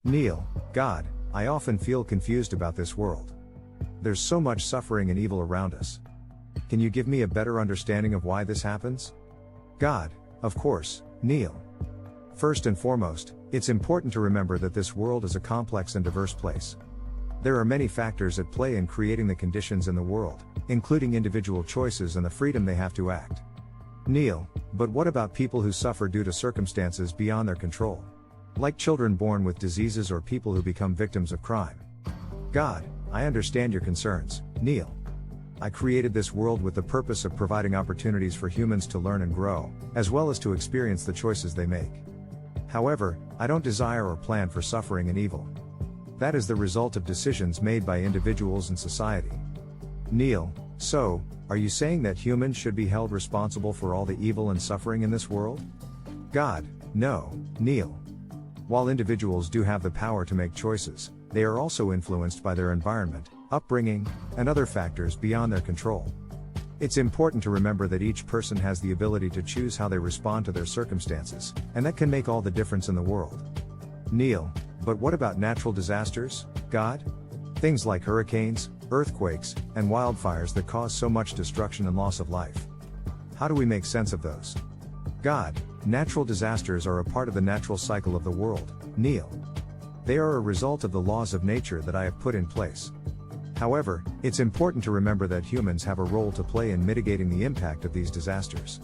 Neale, God, I often feel confused about this world. There's so much suffering and evil around us. Can you give me a better understanding of why this happens? God, of course, Neale. First and foremost, it's important to remember that this world is a complex and diverse place. There are many factors at play in creating the conditions in the world, including individual choices and the freedom they have to act. Neale, but what about people who suffer due to circumstances beyond their control? Like children born with diseases or people who become victims of crime. God, I understand your concerns, Neale. I created this world with the purpose of providing opportunities for humans to learn and grow, as well as to experience the choices they make. However, I don't desire or plan for suffering and evil. That is the result of decisions made by individuals and society. Neale, so, are you saying that humans should be held responsible for all the evil and suffering in this world? God, no, Neale. While individuals do have the power to make choices, they are also influenced by their environment, upbringing, and other factors beyond their control. It's important to remember that each person has the ability to choose how they respond to their circumstances, and that can make all the difference in the world. Neale, but what about natural disasters, God? Things like hurricanes, earthquakes, and wildfires that cause so much destruction and loss of life. How do we make sense of those? God, natural disasters are a part of the natural cycle of the world, Neale. They are a result of the laws of nature that I have put in place. However, it's important to remember that humans have a role to play in mitigating the impact of these disasters.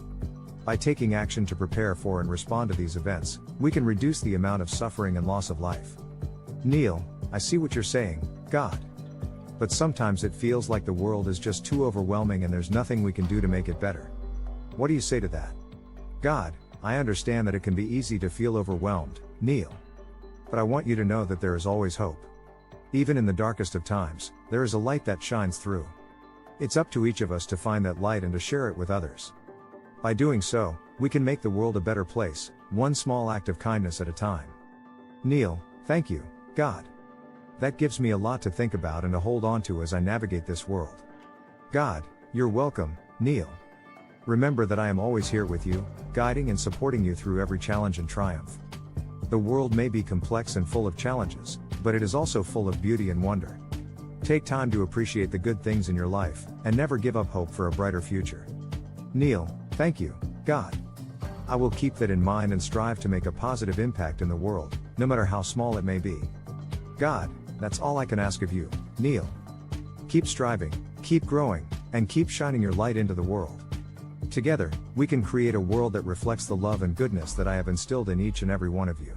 By taking action to prepare for and respond to these events, we can reduce the amount of suffering and loss of life. Neale, I see what you're saying, God. But sometimes it feels like the world is just too overwhelming and there's nothing we can do to make it better. What do you say to that? God, I understand that it can be easy to feel overwhelmed, Neale. But I want you to know that there is always hope. Even in the darkest of times, there is a light that shines through. It's up to each of us to find that light and to share it with others. By doing so, we can make the world a better place, one small act of kindness at a time. Neale, thank you, God. That gives me a lot to think about and to hold on to as I navigate this world. God, you're welcome, Neale. Remember that I am always here with you, guiding and supporting you through every challenge and triumph. The world may be complex and full of challenges, but it is also full of beauty and wonder. Take time to appreciate the good things in your life, and never give up hope for a brighter future. Neale, thank you, God. I will keep that in mind and strive to make a positive impact in the world, no matter how small it may be. God, that's all I can ask of you, Neale. Keep striving, keep growing, and keep shining your light into the world. Together, we can create a world that reflects the love and goodness that I have instilled in each and every one of you.